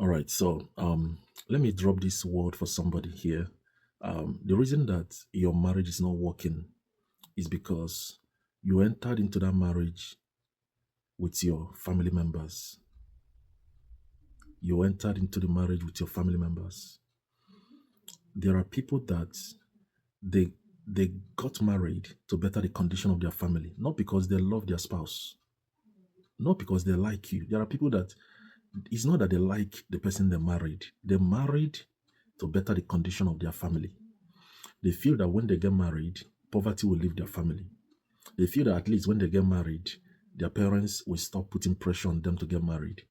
All right, so let me drop this word for somebody here. The reason that your marriage is not working is because you entered into that marriage with your family members. You entered into the marriage with your family members. There are people that they they got married to better the condition of their family, not because they love their spouse, not because they like you. There are people that it's not that they like the person they married. They married to better the condition of their family. They feel that when they get married, poverty will leave their family. They feel that at least when they get married, their parents will stop putting pressure on them to get married.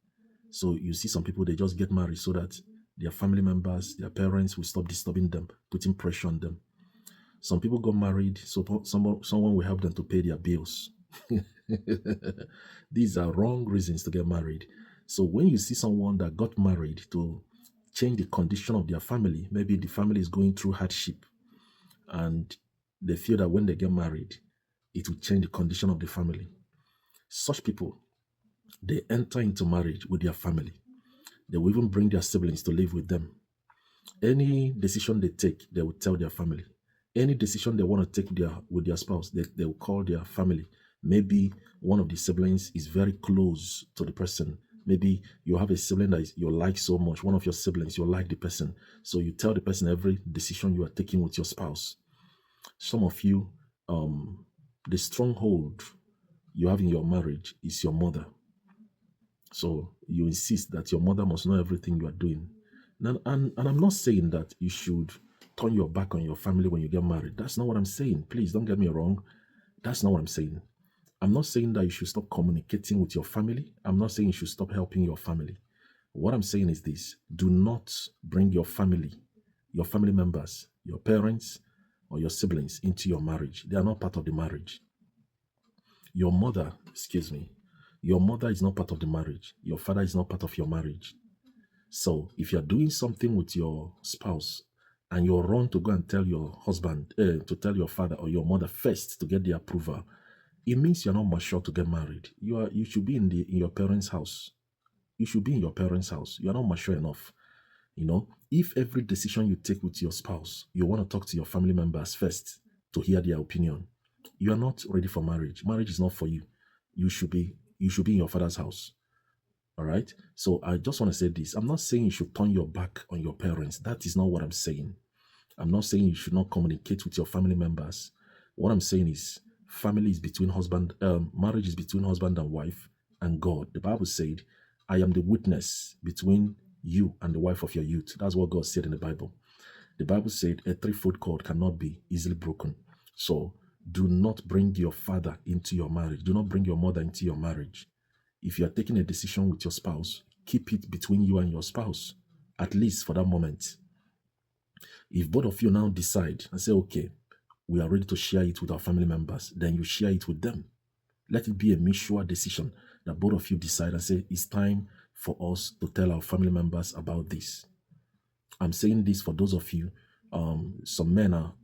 So you see some people, they just get married so that their family members, their parents will stop disturbing them, putting pressure on them. Some people got married so someone will help them to pay their bills. These are wrong reasons to get married. So when you see someone that got married to change the condition of their family, maybe the family is going through hardship and they feel that when they get married, it will change the condition of the family. Such people, they enter into marriage with their family. They will even bring their siblings to live with them. Any decision they take, they will tell their family. Any decision they want to take with their spouse, they will call their family. Maybe one of the siblings is very close to the person. Maybe you have a sibling that you like so much, one of your siblings, you like the person. So you tell the person every decision you are taking with your spouse. Some of you, the stronghold you have in your marriage is your mother. So you insist that your mother must know everything you are doing. And I'm not saying that you should turn your back on your family when you get married. That's not what I'm saying. Please don't get me wrong. That's not what I'm saying. I'm not saying that you should stop communicating with your family. I'm not saying you should stop helping your family. What I'm saying is this: do not bring your family members, your parents, or your siblings into your marriage. They are not part of the marriage. Your mother, excuse me, your mother is not part of the marriage. Your father is not part of your marriage. So if you're doing something with your spouse and you run to go and tell your husband, to tell your father or your mother first to get the approval, it means you're not mature to get married. You should be in your parents' house. You should be in your parents' house. You're not mature enough. If every decision you take with your spouse, you want to talk to your family members first to hear their opinion, you are not ready for marriage. Marriage is not for you. You should be in your father's house. All right. So I just want to say this. I'm not saying you should turn your back on your parents. That is not what I'm saying. I'm not saying you should not communicate with your family members. What I'm saying is marriage is between husband and wife and God. The Bible said, I am the witness between you and the wife of your youth. That's what God said in the Bible. The Bible said a threefold cord cannot be easily broken. So do not bring your father into your marriage. Do not bring your mother into your marriage. If you are taking a decision with your spouse, keep it between you and your spouse, at least for that moment. If both of you now decide and say, okay, we are ready to share it with our family members, then you share it with them. Let it be a mutual decision that both of you decide and say, it's time for us to tell our family members about this. I'm saying this for those of you, some men are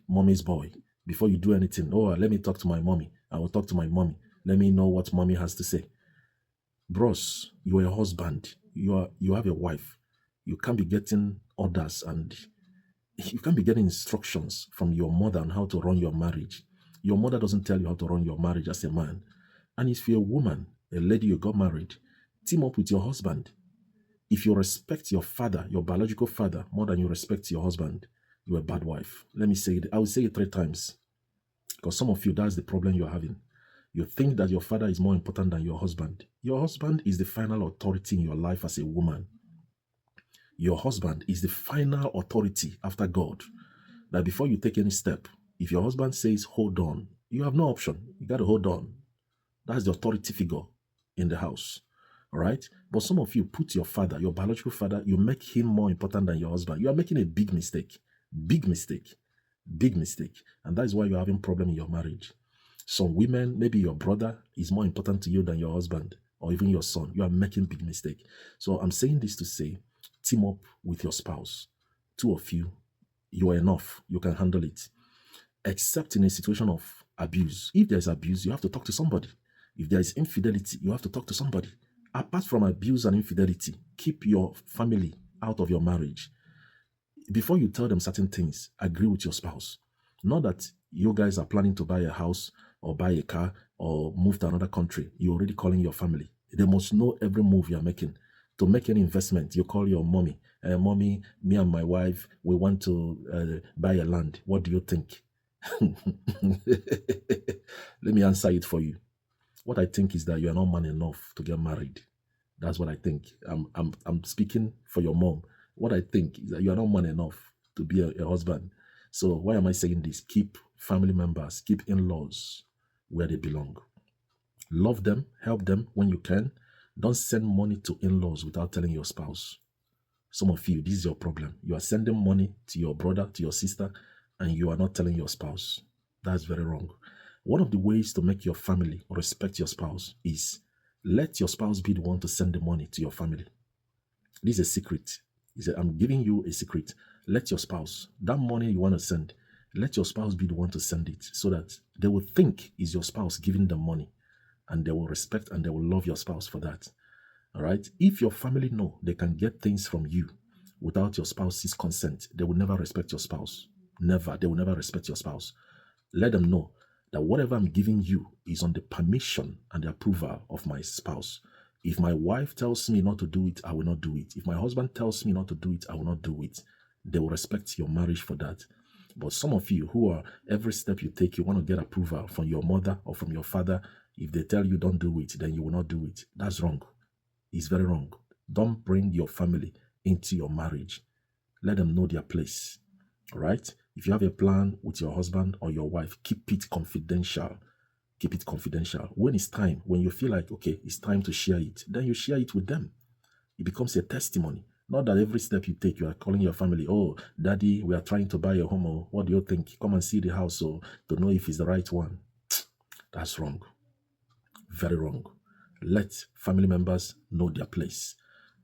mommy's boy. Before you do anything, let me talk to my mommy. I will talk to my mommy. Let me know what mommy has to say. Bros, you are a husband. You have a wife. You can't be getting orders and you can't be getting instructions from your mother on how to run your marriage. Your mother doesn't tell you how to run your marriage as a man. And if you're a woman, a lady, you got married, team up with your husband. If you respect your father, your biological father, more than you respect your husband, you're a bad wife. Let me say it. I will say it 3 times. Because some of you, that's the problem you're having. You think that your father is more important than your husband. Your husband is the final authority in your life as a woman. Your husband is the final authority after God. That before you take any step, if your husband says, hold on, you have no option. You got to hold on. That's the authority figure in the house. All right? But some of you put your father, your biological father, you make him more important than your husband. You are making a big mistake. Big mistake. Big mistake. And that is why you're having problem in your marriage. Some women, maybe your brother is more important to you than your husband or even your son. You are making big mistake. So I'm saying this to say, team up with your spouse. 2 of you, you are enough. You can handle it. Except in a situation of abuse. If there's abuse, you have to talk to somebody. If there is infidelity, you have to talk to somebody. Apart from abuse and infidelity, keep your family out of your marriage. Before you tell them certain things, agree with your spouse. Not that you guys are planning to buy a house or buy a car or move to another country. You're already calling your family. They must know every move you're making. To make any investment, you call your mommy. Mommy, me and my wife, we want to buy a land. What do you think? Let me answer it for you. What I think is that you are not man enough to get married. That's what I think. I'm speaking for your mom. What I think is that you are not man enough to be a husband. So why am I saying this? Keep family members, keep in-laws where they belong. Love them, help them when you can. Don't send money to in-laws without telling your spouse. Some of you, this is your problem. You are sending money to your brother, to your sister, and you are not telling your spouse. That's very wrong. One of the ways to make your family respect your spouse is let your spouse be the one to send the money to your family. This is a secret. I'm giving you a secret. Let your spouse, that money you want to send, let your spouse be the one to send it so that they will think is your spouse giving them money, and they will respect and they will love your spouse for that. All right. If your family know they can get things from you without your spouse's consent, they will never respect your spouse. Never. They will never respect your spouse. Let them know that whatever I'm giving you is on the permission and the approval of my spouse. If my wife tells me not to do it, I will not do it. If my husband tells me not to do it, I will not do it. They will respect your marriage for that. But some of you who are, every step you take, you want to get approval from your mother or from your father. If they tell you don't do it, then you will not do it. That's wrong. It's very wrong. Don't bring your family into your marriage. Let them know their place. All right? If you have a plan with your husband or your wife, keep it confidential. Keep it confidential. When it's time, when you feel like, okay, it's time to share it, then you share it with them. It becomes a testimony. Not that every step you take, you are calling your family, oh, daddy, we are trying to buy a home. Oh, what do you think? Come and see the house to know if it's the right one. That's wrong. Very wrong. Let family members know their place.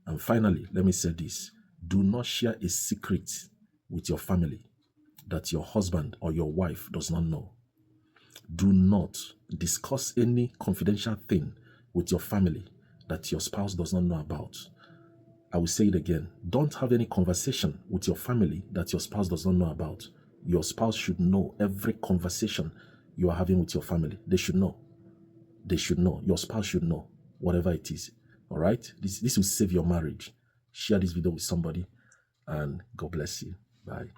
And finally, let me say this. Do not share a secret with your family that your husband or your wife does not know. Do not discuss any confidential thing with your family that your spouse does not know about. I will say it again. Don't have any conversation with your family that your spouse does not know about. Your spouse should know every conversation you are having with your family. They should know. They should know. Your spouse should know, whatever it is. All right? This will save your marriage. Share this video with somebody, and God bless you. Bye.